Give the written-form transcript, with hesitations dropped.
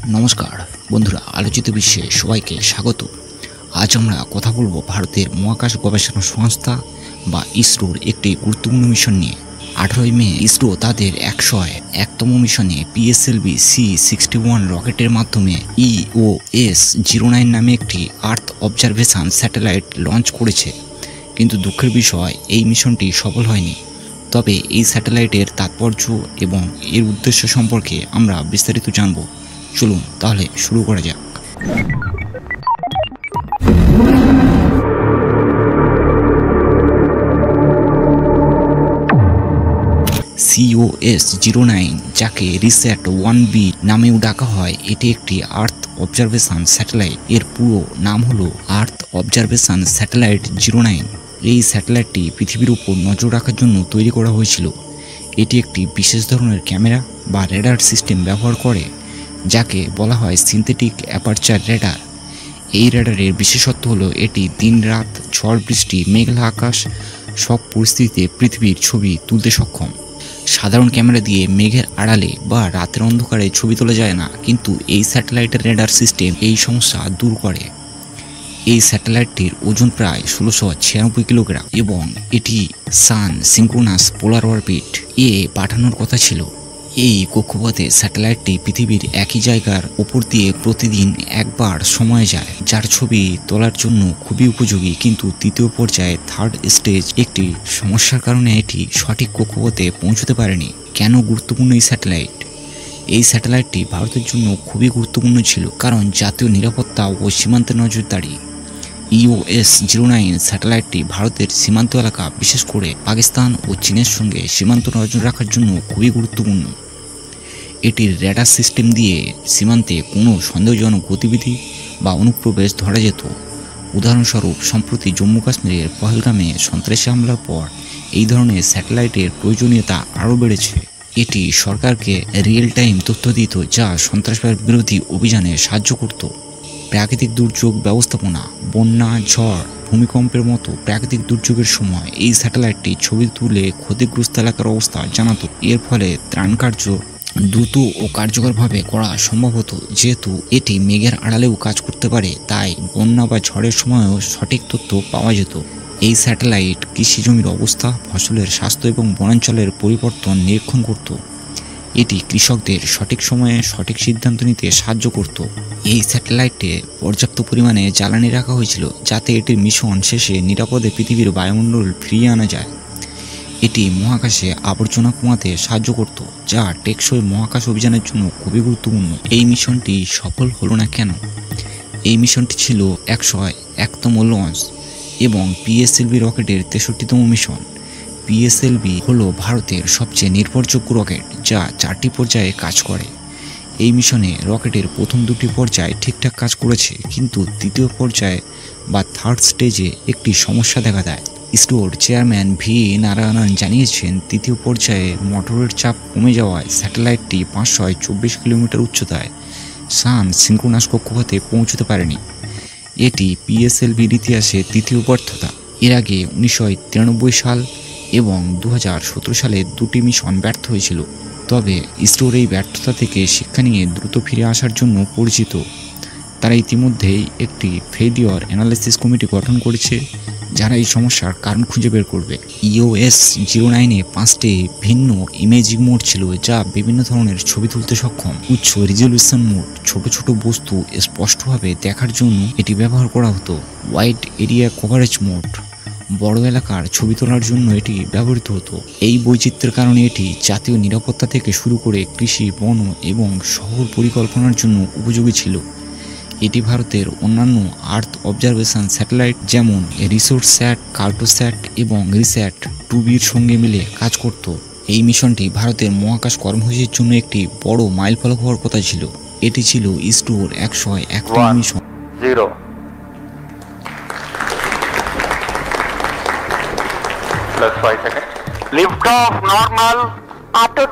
নমস্কার বন্ধুরা, আলোচিত বিশ্বে সবাইকে স্বাগত। আজ আমরা কথা বলবো ভারতের মহাকাশ গবেষণা সংস্থা বা ইসরোর একটি গুরুত্বপূর্ণ মিশন নিয়ে। 18 মে ইসরো তাদের 101তম মিশনে PSLV C61 রকেটের মাধ্যমে EOS-09 নামে একটি আর্থ অবজারভেশন স্যাটেলাইট লঞ্চ করেছে। কিন্তু দুঃখের বিষয়, এই মিশনটি সফল হয়নি। তবে এই স্যাটেলাইটের তাৎপর্য এবং এর উদ্দেশ্য সম্পর্কে আমরা বিস্তারিত জানব। চলুন তাহলে শুরু করা যাক। COS-09, যাকে রিস্যাট 1B নামেও ডাকা হয়, এটি একটি আর্থ অবজারভেশন স্যাটেলাইট। এর পুরো নাম হলো আর্থ অবজারভেশন স্যাটেলাইট 09। এই স্যাটেলাইটটি পৃথিবীর উপর নজর রাখার জন্য তৈরি করা হয়েছিল। এটি একটি বিশেষ ধরনের ক্যামেরা বা রেডার সিস্টেম ব্যবহার করে, যাকে বলা হয় সিনথেটিক অ্যাপারচার রেডার। এই রেডারের বিশেষত্ব হলো এটি দিন-রাত, ঝড় বৃষ্টি, মেঘলা আকাশ সব পরিস্থিতিতে পৃথিবীর ছবি তুলতে সক্ষম। সাধারণ ক্যামেরা দিয়ে মেঘের আড়ালে বা রাতের অন্ধকারে ছবি তোলা যায় না, কিন্তু এই স্যাটেলাইটের রেডার সিস্টেম এই সমস্যা দূর করে। এই স্যাটেলাইটটির ওজন প্রায় 1696 কিলোগ্রাম এবং এটি সান সিঙ্ক্রোনাস পোলার অরবিট এ পাঠানোর কথা ছিল। এই কক্ষপথে স্যাটেলাইটটি পৃথিবীর একই জায়গার ওপর দিয়ে প্রতিদিন একবার সময় যায়, যার ছবি তোলার জন্য খুবই উপযোগী। কিন্তু তৃতীয় পর্যায়ে থার্ড স্টেজ একটি সমস্যার কারণে এটি সঠিক কক্ষপথে পৌঁছতে পারেনি। কেন গুরুত্বপূর্ণ এই স্যাটেলাইট? এই স্যাটেলাইটটি ভারতের জন্য খুবই গুরুত্বপূর্ণ ছিল, কারণ জাতীয় নিরাপত্তা ও সীমান্তের নজরদারি। EOS-09 স্যাটেলাইটটি ভারতের সীমান্ত এলাকা, বিশেষ করে পাকিস্তান ও চীনের সঙ্গে সীমান্ত নজর রাখার জন্য খুবই গুরুত্বপূর্ণ। এটির রেডার সিস্টেম দিয়ে সীমান্তে কোনো সন্দেহজনক গতিবিধি বা অনুপ্রবেশ ধরা যেত। উদাহরণস্বরূপ, সম্প্রতি জম্মু কাশ্মীরের পহেলগামে সন্ত্রাসী হামলার পর এই ধরনের স্যাটেলাইটের প্রয়োজনীয়তা আরও বেড়েছে। এটি সরকারকে রিয়েল টাইম তথ্য দিত, যা সন্ত্রাসবাদ বিরোধী অভিযানে সাহায্য করত। প্রাকৃতিক দুর্যোগ ব্যবস্থাপনা, বন্যা, ঝড়, ভূমিকম্পের মতো প্রাকৃতিক দুর্যোগের সময় এই স্যাটেলাইটটি ছবি তুলে ক্ষতিগ্রস্ত এলাকার অবস্থা জানাতো। এর ফলে ত্রাণ কার্য দ্রুত ও কার্যকরভাবে করা সম্ভব হতো। যেহেতু এটি মেঘের আড়ালেও কাজ করতে পারে, তাই বন্যা বা ঝড়ের সময়ও সঠিক তথ্য পাওয়া যেত। এই স্যাটেলাইট কৃষি জমির অবস্থা, ফসলের স্বাস্থ্য এবং বনাঞ্চলের পরিবর্তন নিরীক্ষণ করত। এটি কৃষকদের সঠিক সময়ে সঠিক সিদ্ধান্ত নিতে সাহায্য করত। এই স্যাটেলাইটে পর্যাপ্ত পরিমাণে জ্বালানি রাখা হয়েছিল, যাতে এটির মিশন শেষে নিরাপদে পৃথিবীর বায়ুমণ্ডল ফিরিয়ে আনা যায়। এটি মহাকাশে আবর্জনা কমাতে সাহায্য করত, যা টেকসই মহাকাশ অভিযানের জন্য খুবই গুরুত্বপূর্ণ। এই মিশনটি সফল হলো না কেন? এই মিশনটি ছিল 101তম লঞ্চ এবং PSLV রকেটের 63তম মিশন। PSLV হলো ভারতের সবচেয়ে নির্ভরযোগ্য রকেট, যা 4টি পর্যায়ে কাজ করে। এই মিশনে রকেটের প্রথম 2টি পর্যায়ে ঠিকঠাক কাজ করেছে, কিন্তু তৃতীয় পর্যায়ে বা থার্ড স্টেজে একটি সমস্যা দেখা দেয়। ইসরোর চেয়ারম্যান V নারায়ণন জানিয়েছেন, তৃতীয় পর্যায়ে মোটরের চাপ কমে যাওয়ায় স্যাটেলাইটটি 524 কিলোমিটার উচ্চতায় সান সিঙ্ক্রোনাস কক্ষপথে পৌঁছতে পারেনি। এটি PSLVর ইতিহাসে তৃতীয় ব্যর্থতা। এর আগে 1993 সাল এবং 2017 সালে 2টি মিশন ব্যর্থ হয়েছিল। তবে ইসরোর এই ব্যর্থতা থেকে শিক্ষা নিয়ে দ্রুত ফিরে আসার জন্য পরিচিত। তারা ইতিমধ্যেই একটি ফেলিওর অ্যানালাইসিস কমিটি গঠন করেছে, যারা এই সমস্যার কারণ খুঁজে বের করবে। EOS-09-এ 5টি ভিন্ন ইমেজিং মোড ছিল, যা বিভিন্ন ধরনের ছবি তুলতে সক্ষম। উচ্চ রিজলিউশন মোড, ছোট ছোট বস্তু স্পষ্টভাবে দেখার জন্য এটি ব্যবহার করা হতো। ওয়াইড এরিয়া কভারেজ মোড, বড় এলাকার ছবি তোলার জন্য এটি ব্যবহৃত হতো। এই বৈচিত্র্যের কারণে এটি জাতীয় নিরাপত্তা থেকে শুরু করে কৃষি, বন এবং শহর পরিকল্পনার জন্য উপযোগী ছিল। এটি ভারতের অন্যান্য আর্থ অবজারভেশন স্যাটেলাইট যেমন রিসোর্টস্যাট, কার্টোস্যাট এবং রিস্যাট 2Bর সঙ্গে মিলে কাজ করত। এই মিশনটি ভারতের মহাকাশ কর্মসূচির জন্য একটি বড় মাইলফলক হওয়ার কথা ছিল। এটি ছিল ইসরোর 101তম mission. +5 seconds. Lift off normal. Auto